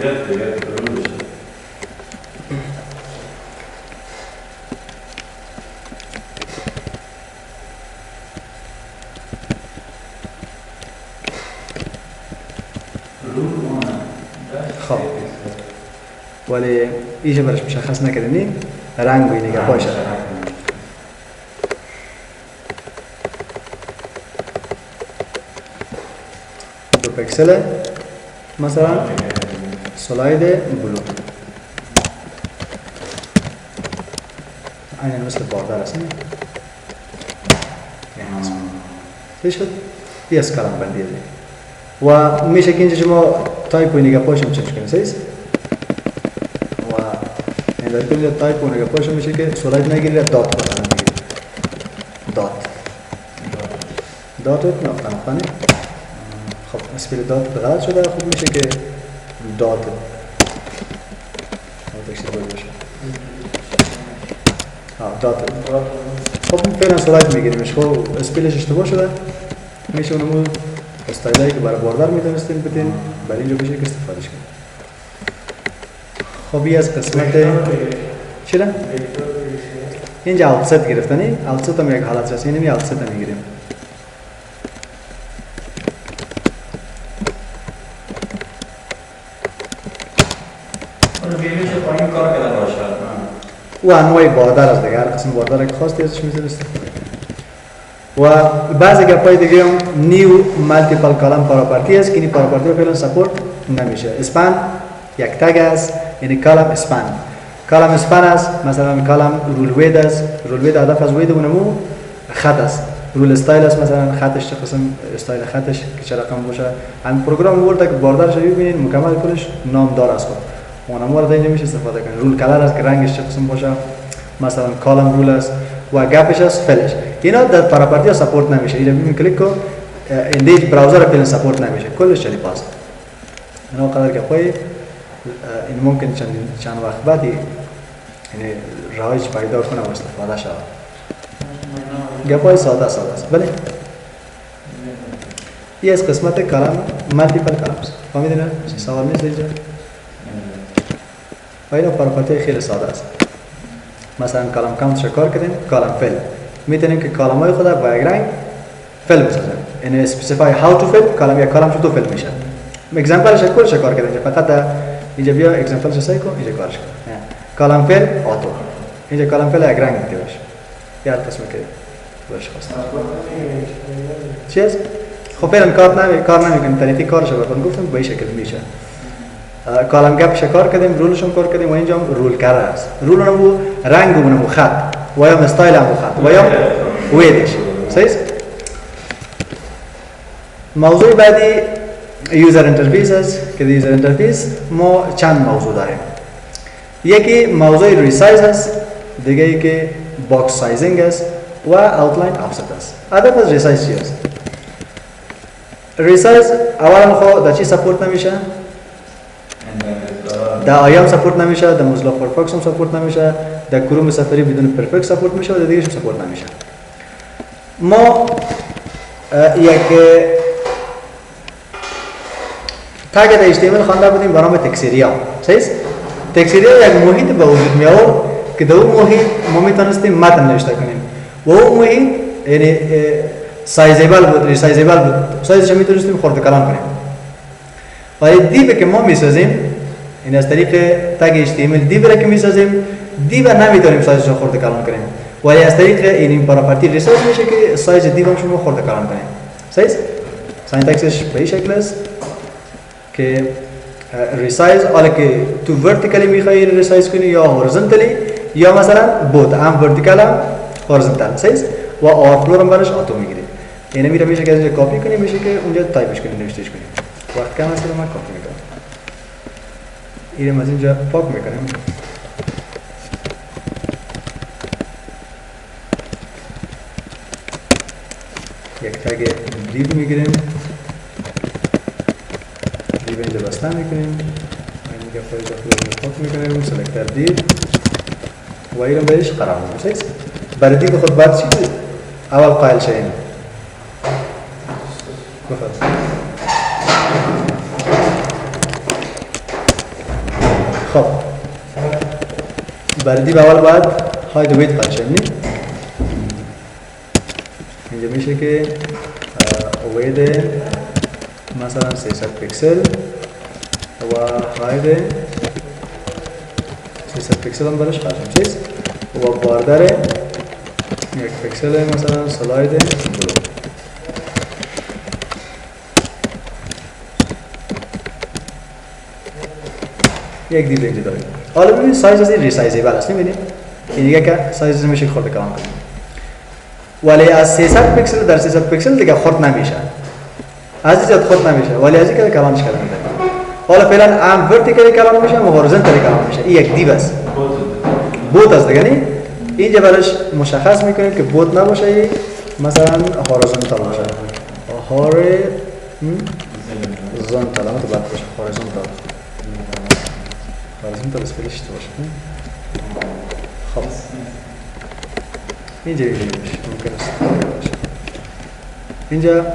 خب ولی ایجا برش مشخص نکردنی رنگ و اینگه باشه 2 پیکسل مثلا سلاید بلو این مثل باردار است چی شد؟ یه از کلام بندیه و میشه که اینجا شما تایپ و اینگه پاشم چنج کنید سیز و این در کنید تایپ و اینگه پاشم میشه که سلاید نگیرید دات بکنم میگیرید دات نقطه نقطه خب اسپیل دات غلط شده خوب میشه که دات دات خب فعلا سلاید میگیریمش خب اسپیلش اشتباه شده میشه اونمون استایلایی که برای باردار میتونستیم بدین برای اینجا بشه که استفادهش کنیم خب این از قسمت چی را؟ اینجا آوتست گرفتنی آوتست هم یک حالت هست اینمی آوتست هم میگیریم و انواع باردار از دیگه هر قسم باردار که خواستی ازش میتونید استفاده و بعضی گپای دیگه هم نیو مالتیپل کالم پراپرتی است که این پراپرتی رو فعلا سپورت نمیشه اسپن یک تگ است یعنی کالم اسپن است مثلا کالم رول وید است رول وید هدف از وید اونمو خط است رول استایل است مثلا خطش چه قسم استایل خطش که چه رقم باشه هم پروگرام ورد که باردارش رو ببینید مکمل کلش نامدار است اونم وارد اینجا میشه استفاده کنید رول کلر است که رنگش چه قسم باشه مثلا کالم رول است و گپش است فلش اینا در پراپرتی ها سپورت نمیشه اینجا ببین کلیک کن اندیج براوزر فعلا سپورت نمیشه کلش چلی پاس اینا قدر گپای این ممکن چند وقت بعد یعنی رایج پیدا کنه و استفاده شود گپای ساده است بله این از قسمت کلام مالتیپل کلام است فهمیدین چه سوال نیست اینجا و اینا پراپرتی خیلی ساده است مثلا کالم کانت کار کردیم کالم فیل میتونیم که کالم های خود با یک رنگ فیل بسازیم یعنی اسپسیفای هاو تو فیل کالم یا کالم چطور فیل میشه اگزمپلش کلش کار کردیم فقط اینجا بیا اگزمپلش سعی کن اینجا کارش کن کالم فیل آتو اینجا کالم فیل یک رنگ میده باشه یاد قسمه که باش خواستم چیز خب فعلا کار نمیکنیم طریقی کارش رو بکنم گفتم به این شکل میشه کالم گپ کار کردیم رولشون کار کردیم و اینجا رول کرده است رول اونمو رنگ اونمو خط و یا استایل هم خط و یا ویدش صحیح موضوع بعدی یوزر انترفیس است که در یوزر انترفیس ما چند موضوع داریم. یکی موضوع ریسایز است، دیگه یکی باکس سایزینگ است و اوتلاین آفست است. هدف از ریسایز چی است؟ ریسایز اولا خود در چی سپورت نمیشه؟ در آیام سپورت نمیشه، در موزیلا فایرفاکس هم سپورت نمیشه، در کروم سفاری بدون پرفکت سپورت میشه و در دیگه سپورت نمیشه. ما یک تگ در HTML خوانده بودیم به نام تکسیریا. صحیح؟ تکسیریا یک محیط به وجود می آورد که در اون محیط ما میتونستیم متن نوشته کنیم و اون محیط یعنی سایزیبل بود، ریسایزیبل بود، سایزش میتونستیم خرد کلان کنیم. ولی دیو که ما میسازیم این از طریق تگ HTML دیو را که میسازیم، دیو نمیتونیم سایزش رو خرد کلان کنیم، ولی از طریق این پراپرتی ریسایز میشه که سایز دیو هم شما خرد کلان کنیم. صحیح؟ سینتکسش به این شکل است که ریسایز، حالا که تو ورتیکلی میخوای ریسایز کنی یا هورزونتالی یا مثلا بود هم ورتیکال هم هورزونتال. صحیح؟ و آورفلو هم برش آتو میگیری. اینه میره میشه که از اینجا کپی کنی، میشه که اونجا تایپش کنی، نوشتهش کنی. وقت کم هست که من کپی میکنم. اینم از اینجا پاک میکنم. یک تگ دیو میگیریم، دیو اینجا بسته میکنیم، اینجا فایل داخل پاک میکنیم، سلکتر دیو و اینم بهش قرار میدیم. صحیح؟ برای دیو خود باید چی بود؟ اول قائل شیم. خب برای دیو اول باید هاید ویت قائل شیم. اینجا میشه که وید مثلا 300 پیکسل و هاید 300 پیکسل هم برش خواهیم چیز و باردر 1 پیکسل مثلا سلاید بلو. یک دیو اینجا داریم. حالا ببینید سایز از این ریسایزیبل است. میبینید این دیگه که سایز میشه خورده کلان کنیم، ولی از 300 پیکسل در 300 پیکسل دیگه خرد نمیشه، از این زیاد خرد نمیشه، ولی از این که کلانش کرده میده. حالا فعلا هم ورتیکلی کلان میشه و هورزونتالی کلان میشه. این یک دیو است، بوت است دیگه. نه اینجا براش مشخص میکنیم که بوت نباشه، مثلا هورزونتال باشه. هورزونتال هم تو باید باشه. هورزونتال اسپلش تو باشه. خب اینجا میشه ممکن است باشه. اینجا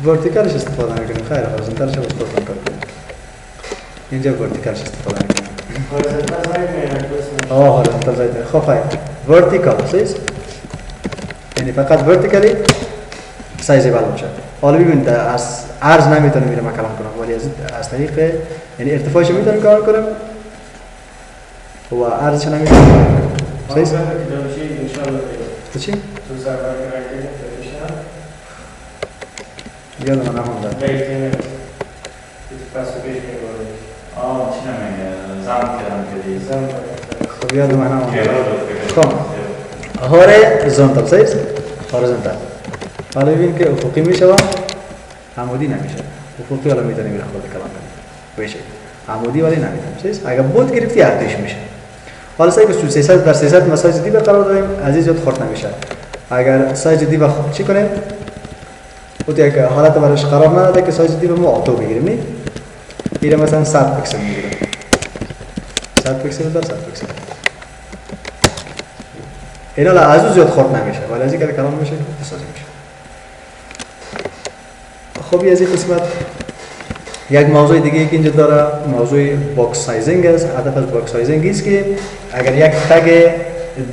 ورتیکالش استفاده نکنیم، خیلی هورزونتالش استفاده نکنیم. اینجا ورتیکالش استفاده نکنیم. هورزونتال زاید خب خیلی ورتیکال سایز، یعنی فقط ورتیکالی سایزیبل باشه. حالا ببینید از عرض نمیتونم میرم کلام کنم، ولی از طریق یعنی ارتفاعش میتونم کار کنم و عرضش نمیتونم. صحیح؟ چی؟ تو سرور یادم نمونده. خب یادم نمونده. خب هورزونتال صحیح؟ هورزونتال. حالا ببین که افقی میشه و عمودی نمیشه. افقی حالا میتونیم میره خود کلام کنیم. بشه. عمودی ولی نمیتونیم. صحیح؟ اگر بود گرفتی ارتش میشه. حالا سعی که 300 در 300 مساج دی قرار داریم، از این زیاد خرد نمیشه. اگر سایز دی چی کنیم؟ او یک حالت براش قرار نداده که سایز دی ما آتو بگیریم. نه؟ اینه مثلا 100 پیکسل میگیریم. 100 پیکسل در 100 پیکسل. اینا از زیاد خرد نمیشه، ولی از این که کلام میشه سازی میشه. خب از این قسمت یک موضوع دیگه که اینجا داره موضوع باکس سایزینگ است. هدف از باکس سایزینگ است که اگر یک تگ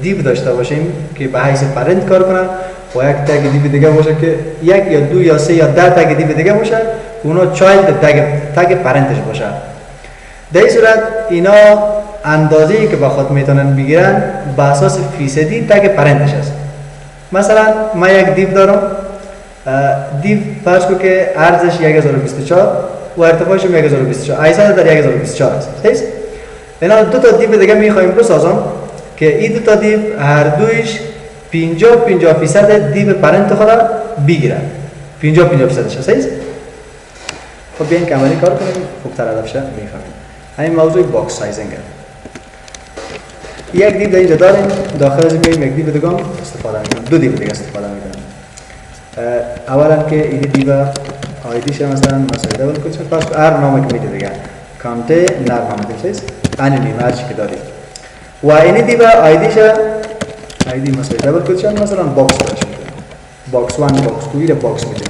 دیو داشته باشیم که به حیث پرنت کار کنه و یک تگ دیو دیگه باشه که یک یا دو یا سه یا 10 تگ دیو دیگه باشه که اونا چایلد تگ پرنتش باشه. در این صورت اینا اندازه‌ای که با خود میتونن بگیرن به اساس فیصدی تگ پرنتش است. مثلا من یک دیو دارم، دیو فرض کو که ارزش 1024 و و ارتفاعش 1024 ایسان در 1024 است. صحیح؟ اینا دو تا دیو دیگه میخوایم بسازم که این دو تا دیو هر دویش 50% دیو پرنت خود بگیره. 50% صحیح؟ خب بیاین که عملی کار کنیم خوبتر هدفش میفهمیم. همین موضوع باکس سایزینگ. یک دیو در اینجا داریم، داخل از بیایم یک دیو دیگه استفاده میکنیم. دو دیو دیگه استفاده میکنیم. اولا که این دیو آیدیش مثلا دبل کوچن پس هر نامی که میده دیگه کانته نر نام دیگه انیمی هرچی که داریم و این دیو آیدیش آیدی مثلا دبل کوچن مثلا باکس باشه باکس 1 باکس 2 یا باکس میده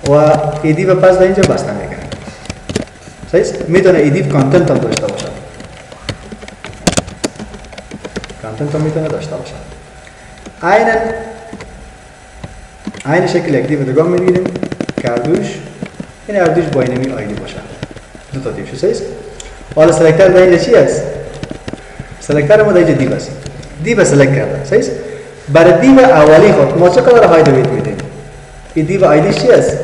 و این دیو پس در اینجا بسته میکنه. صحیح؟ میتونه این دیو کانتنت هم داشته باشه. کانتنت هم میتونه داشته باشه. عین شکل یک دیو دیگه میگیریم که اردوش این اردوش با اینمی آیدی باشه. دو تا دیو شو صحیح؟ حالا سلکتر در اینجا چی است؟ سلکتر ما در اینجا دیو است. دیو سلکت کرده. صحیح؟ برای دیو اولی خود ما چقدر هاید ویت میدیم؟ این دیو آیدیش چی است؟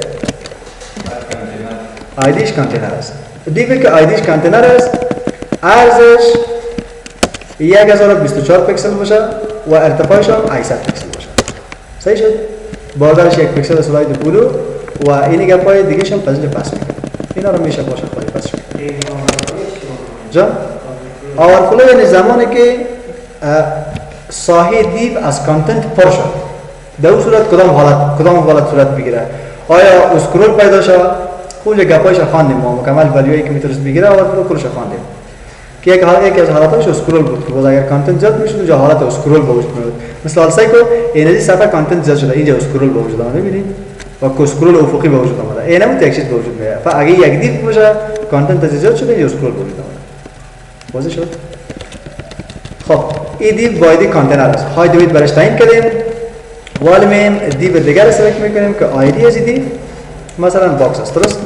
آیدیش کانتینر است. دیوی که آیدیش کانتینر است ارزش 1024 پیکسل باشه و ارتفاعش هم 800 پیکسل باشه. صحیح شد؟ باردارش 1 پیکسل سلاید بلو و اینی گپای دیگه شم پس پس میکنه. اینا رو میشه باشه خواهی پس شد. جا؟ آورفلو یعنی زمانی که ساحه دیو از کانتنت پر شد. در اون صورت کدام حالت صورت بگیره؟ آیا اسکرول پیدا شد؟ کل گپایش خواندیم ما مکمل ولیویی که میتونست بگیره آورفلو کلش خواندیم. که یکی از حالاتش اسکرول بود که باز اگر کانتنت زیاد میشد اونجا حالت اسکرول به وجود میاد. مثل السای که اینجا صفحه کانتنت زیاد شده اینجا اسکرول به وجود اومده ببینید و اسکرول افقی به وجود اومده. اینا هم یک چیز به وجود میاد. اگه یک دیو باشه کانتنت زیاد شده اینجا اسکرول به وجود اومده. واضح شد؟ خب این دیو باید کانتینر است. هاید ویت برش تعیین کردیم. ولی میم دیو دیگر سلکت میکنیم که آیدی از دیو مثلا باکس است. درست؟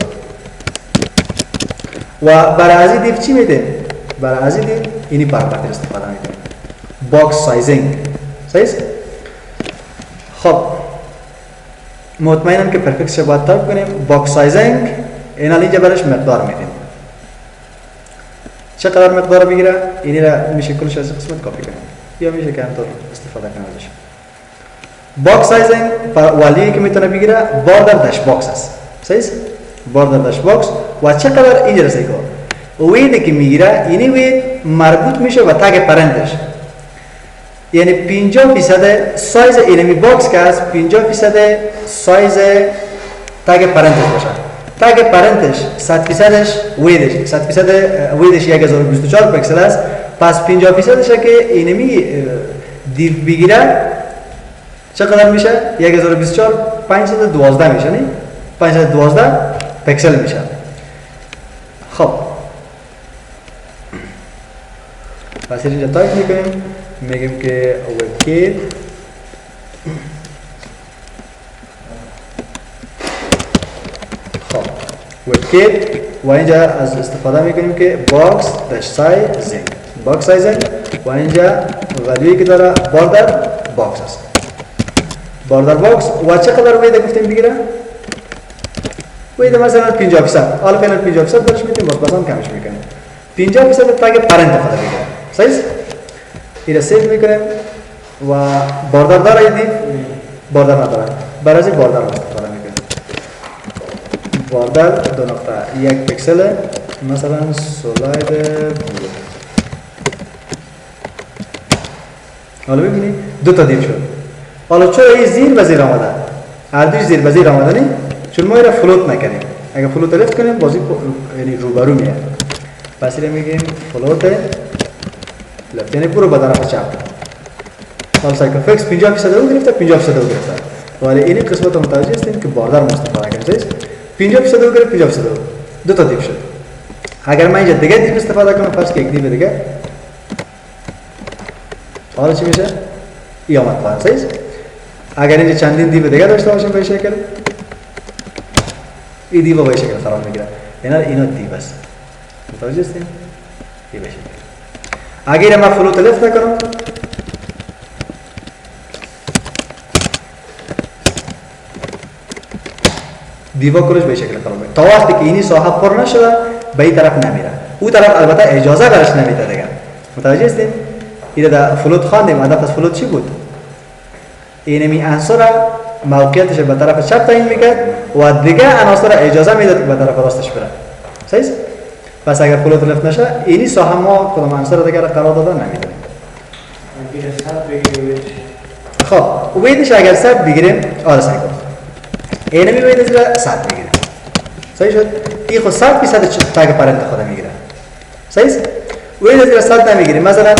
و برای از دیو چی میدیم؟ برای از دیو اینی پارامتر استفاده میکنیم. باکس سایزینگ. صحیح؟ خب مطمئنم که پرفکتش باید تایپ کنیم. باکس سایزینگ اینا اینجا برش مقدار میدیم. چقدر مقدار بگیره؟ اینی را میشه کلش از قسمت کپی کنیم یا میشه که همطور استفاده کنیم ازش. باکس سایزینگ ولیویی که میتونه بگیره باردر داش باکس است. صحیح؟ باردر داش باکس و چقدر اینجا رسیده ویدی که میگیره اینی وید مربوط میشه و تگ پرنتش یعنی 50% سایز اینمی باکس که هست 50% سایز تگ پرنتش باشه. تگ پرنتش 100%ش ویدش 100% ویدش 1024 پیکسل است. پس 50%ش که اینمی دیو بگیره چقدر میشه؟ 1024 512 میشه نه؟ 512 پیکسل میشه. خب پس اینجا تایپ میکنیم میگیم که وبکیت خب وبکیت و اینجا از استفاده میکنیم که باکس داش سایزینگ باکس سایزینگ و اینجا ولیویی که داره باردر باکس است. باردر باکس و چقدر ویده گفتیم بگیره؟ ویده مثلا 50%. حالا فعلا 50% برش میتیم باز هم کمش میکنیم. 50% تگ پرنت خود بگیره. صحیح؟ این سیو میکنیم و باردر داره ایدی؟ باردر نداره. برای از باردر استفاده میکنیم. باردر 2.1 پیکسل مثلا سلاید بلو. حالا ببینید دو تا دیو شد. حالا چرا این زیر و زیر آمده؟ هر دوش زیر و زیر آمده نی؟ چون ما ایره فلوت نکنیم. اگر فلوت لفت کنیم بازی یعنی روبرو میاد. پس ایره میگیم فلوت لفت یعنی برو به طرف چپ. حالا سایکل فکس 50% او گرفته 50% او گرفته. ولی اینی قسمت متوجه هستیم که باردر استفاده کنیم. 50% او گرفت 50% او. دو تا دیو شد. اگر من اینجا دیگه دیو استفاده کنم پس که یک دیو دیگه حالا چی میشه؟ ای آمد پایین. صحیح؟ اگر اینجا چندین دیو دیگه داشته باشیم به شکل این دیو به شکل قرار میگیره. اینا دیو است. متوجه هستیم؟ این به شکل. اگر من فلوت لفت نکنم دیوا کلش به شکل قرار میگیره. تا وقتی که اینی ساحه پر نشده به این طرف نمیره. اون طرف البته اجازه برش نمیده دیگه. متوجه هستین؟ این در فلوت خواندیم. هدف از فلوت چی بود؟ اینمی عنصر موقعیتش به طرف چپ تعیین میکرد و دیگه عناصر اجازه میداد که به طرف راستش بره. صحیح؟ پس اگر فلوت لفت نشه اینی ساحه ما کدام عنصر دیگه را قرار دادن نمیده. خب ویدش اگر 100 بگیریم آره صحیح کنم. اینمی ویدش را 100 بگیریم. صحیح شد؟ این خود 100% تگ پرنت خود میگیره. صحیح؟ ویدش را 100 نمیگیریم. مثلا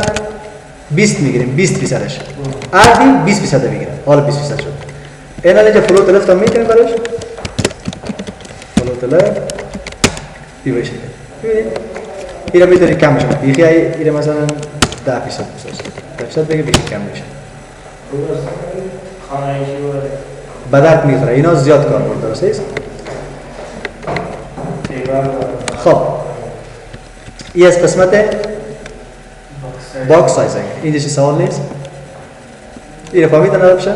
20 میگیریم 20%ش. عادی 20% بگیره. حالا 20% شد. اینا اینجا فلوت لفت هم میتونیم برش. فلوت لفت این بشه. ببینید. این را میتونی کم بشه. یکی این مثلا 10% بساز. 10% بگه بیشتر کم میشه. به درد میخوره. اینا زیاد کار برده درسته است؟ خب این از قسمت باکس سایزینگ. این چه سوال نیست؟ این رو فهمیدن نداره بشه؟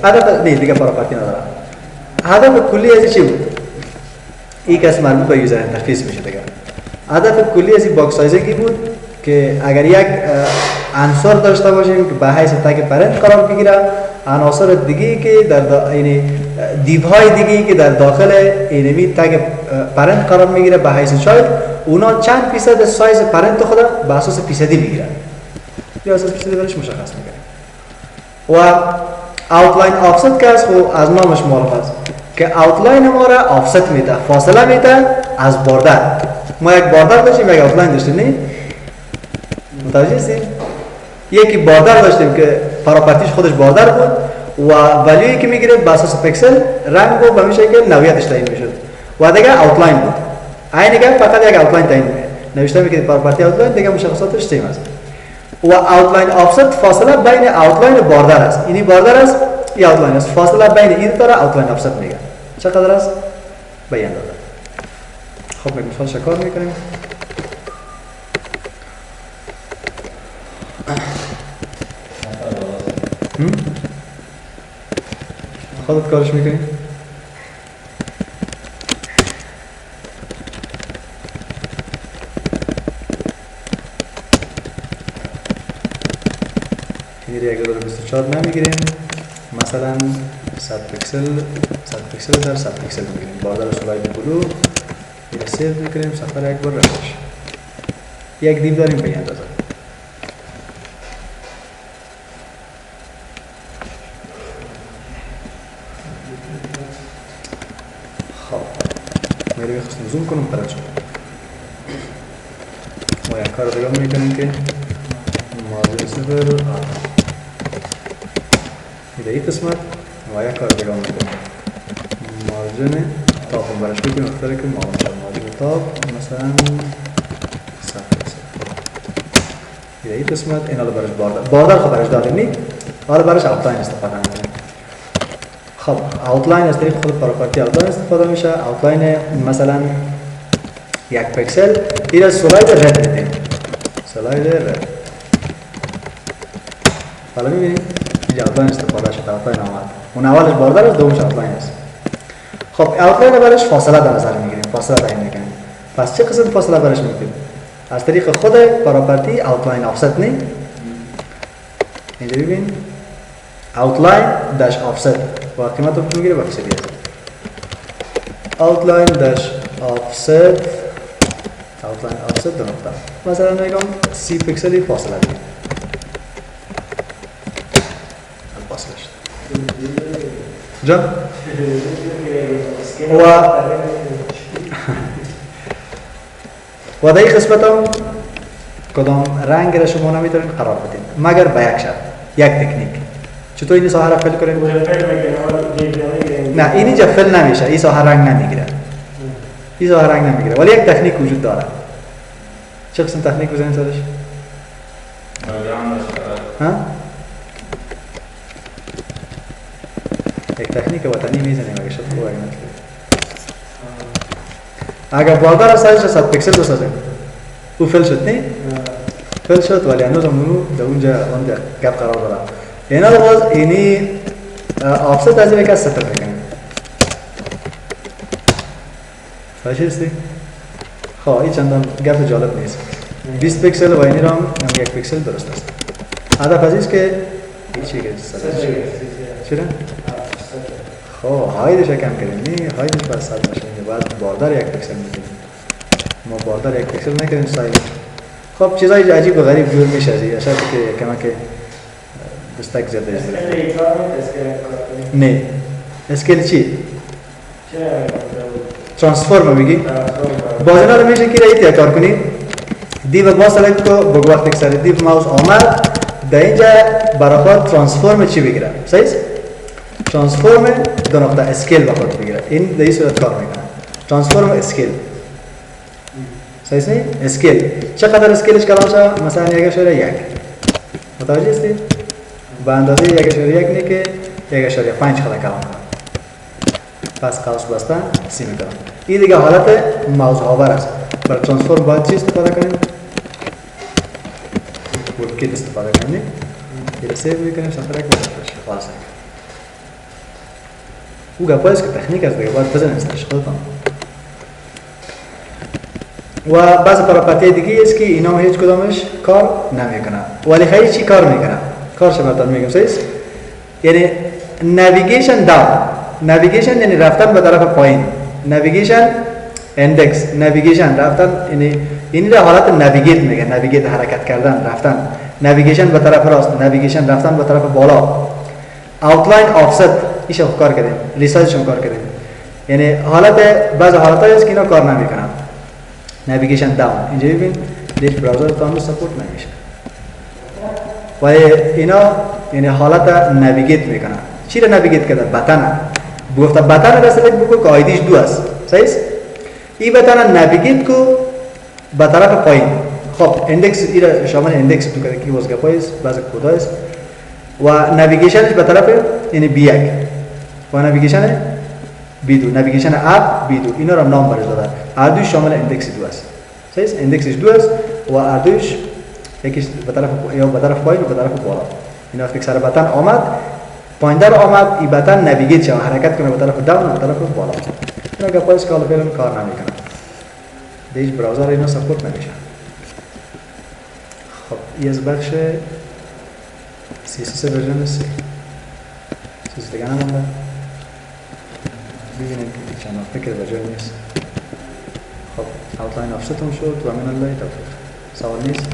هدف نه دیگه پراپرتی نداره. هدف کلی از چی بود؟ این کس مربوط به یوزر اینترفیس میشه دیگه. هدف کلی از این باکس سایزینگ بود که اگر یک عنصر داشته باشیم که به حیث تگ پرنت قرار بگیره، عناصر دیگه که در یعنی دیوهای دیگه که در داخل اینمی تگ پرنت قرار میگیره به حیث چایلد، اونا چند فیصد سایز پرنت خود به اساس فیصدی میگیرن. یا اساس فیصدی برش مشخص میکنه. و اوتلاین آفست که از نامش معلوم است که اوتلاین ما را آفست میده، فاصله میده از باردر. ما یک باردر داشتیم، یک اوتلاین داشتیم، نه؟ متوجه هستید؟ یکی باردر داشتیم که پراپرتیش خودش باردر بود و ولیویی که میگیره به اساس پیکسل رنگ و به این شکل نوعیتش تعیین میشد. و دیگه اوتلاین بود. این دیگه فقط یک اوتلاین تعیین نوشته میگه پراپرتی اوتلاین دیگه مشخصاتش سیم است. و اوتلاین آفست فاصله بین اوتلاین و باردر است. اینی باردر است، این اوتلاین است. فاصله بین این دو تا اوتلاین آفست میگه. چقدر است؟ بیان داده. خب میگم مثال شکار میکنیم. خودت کارش میکنی؟ این یک 24 نمیگیریم، مثلا 100 پیکسل در 100 پیکسل میگیریم. باردر سلاید بلو این سیو میکنیم، سفر یک بار رفتش. یک دیو داریم به این اندازه. میره خواستم زوم کنم پرد شد. ما یک کار دیگه میکنیم که مارجن صفر این قسمت و یک کار دیگه میکنیم مارجن تاپ هم برش بکنیم اختاره که مارجن تاپ مثلا 100 این قسمت این حالا برش باردر خب برش دادیم نید حالا برش اوتلاین استفاده میکنیم. خب اوتلاین از طریق خود پراپرتی اوتلاین استفاده میشه. اوتلاین مثلا یک پیکسل این از سلاید رد میدیم. سلاید رد حالا میبینیم اینجا اوتلاین استفاده شده. اوتلاین آمد اون اولش باردر است، دومش اوتلاین است. خب اوتلاین برش فاصله در نظر میگیریم، فاصله تعیین میکنیم. پس چه قسم فاصله برش میگیریم؟ از طریق خود پراپرتی اوتلاین آفست نه اینجا ببین اوتلاین داش آفست و قیمت رو میگیره با فیصدی است. اوتلاین داش آفست دو نقطه مثلا میگم 30 پیکسلی فاصله دیگه فاصله شد جا و در این قسمت هم کدام رنگ را شما نمیتونید قرار بدید مگر به یک شرط، یک تکنیک. چطور این ساحه را فل کنیم؟ نه این اینجا فل نمیشه، این ساحه رنگ نمیگیره. این ساحه رنگ نمیگیره ولی یک تکنیک وجود داره. چه قسم تکنیک بزنید سرش؟ ها؟ یک تکنیک وطنی میزنیم اگه شد خوب اگه نتونید. اگر باردار سایزش 100 پیکسل بسازیم او فل شد نه؟ فل شد ولی هنوز همونو در اونجا گپ قرار داره. اینا باز اینی آفست از این که صفر بکنیم. سایش هستی؟ خب این چندان گپ جالب نیست 20 پیکسل و اینی را هم 1 پیکسل درست است هدف از است که این چی که چرا؟ خب هایدش کم کردیم نه هایدش باید 100 باشه باید باردار 1 پیکسل میکنیم ما باردار 1 پیکسل نکنیم سایز خب چیزای عجیب و غریب جور میشه از این شاید که کمک دستک زیاده است نه اسکیل چی؟ ترانسفورم میگی؟ بازنا رو میشه که رایت کار کنید دیو ما سلکت کو بگو وقتی که سر دیو ماوس آمد در اینجا برای ترانسفورم چی بگیره صحیح؟ ترانسفورم دو نقطه اسکیل بخواد بگیره این در این صورت کار میکنه ترانسفورم اسکیل صحیح نیست؟ اسکیل چقدر اسکیلش کلام شد؟ مثلا 1.1 متوجه هستید؟ به اندازه 1.1 نه که 1.5 خدا کلام کنه پس قوس بسته سی میکنم این دیگه حالت ماوس هاور است برای ترانسفورم باید چی استفاده کنیم؟ ورکیت استفاده کنیم این سیو میکنیم سفرک میکنیم خلاص او گپایی است که تکنیک است دیگه باید بزنیستش خودتان و بعض پراپرتی دیگه است که اینا هیچ کدامش کار نمیکنه ولی خیلی چی کار میکنه کارش براتون میگم صحیح یعنی نویگیشن داون نویگیشن یعنی رفتن به طرف پایین نویگیشن اندکس نویگیشن رفتن یعنی این را حالت نویگیت میگن نویگیت حرکت کردن رفتن نویگیشن به طرف راست نویگیشن رفتن به طرف بالا اوتلاین آفست ایش کار کردیم ریسایزش کار کردیم یعنی حالت بعض حالتایی است که اینا کار نمیکنن نویگیشن داون اینجا ببین دیش براوزر تان سپورت نمیشه و اینا یعنی حالت نویگیت میکنن چی را نویگیت کرده بتن گفته بتن را سلیکت بکن که آیدیش 2 است صحیح این بتن نویگیت کو به طرف پایین خب اندکس این شامل اندکس تو که کی واسه پایین بعض کد است و نویگیشنش به طرف یعنی B1 و نویگیشن B2 نویگیشن اپ B2 اینا را نام برش داده هر شامل اندکس 2 است صحیح اندکسش 2 است و هر دوش یکیش به طرف یا به طرف پایین و به طرف بالا اینا وقتی سر بتن آمد پایین در آمد این بتن نویگیت شد حرکت کنه به طرف داون و به طرف بالا اینا گپای است که حالا فعلا کار نمیکنه دیش براوزر اینا سپورت نمیشه خب این از بخش CSS ورژن سی چیز دیگه نمونده ببینیم که چند فکر ورژن نیست خب اوتلاین آفست هم شد و من الله توفیق سوال نیست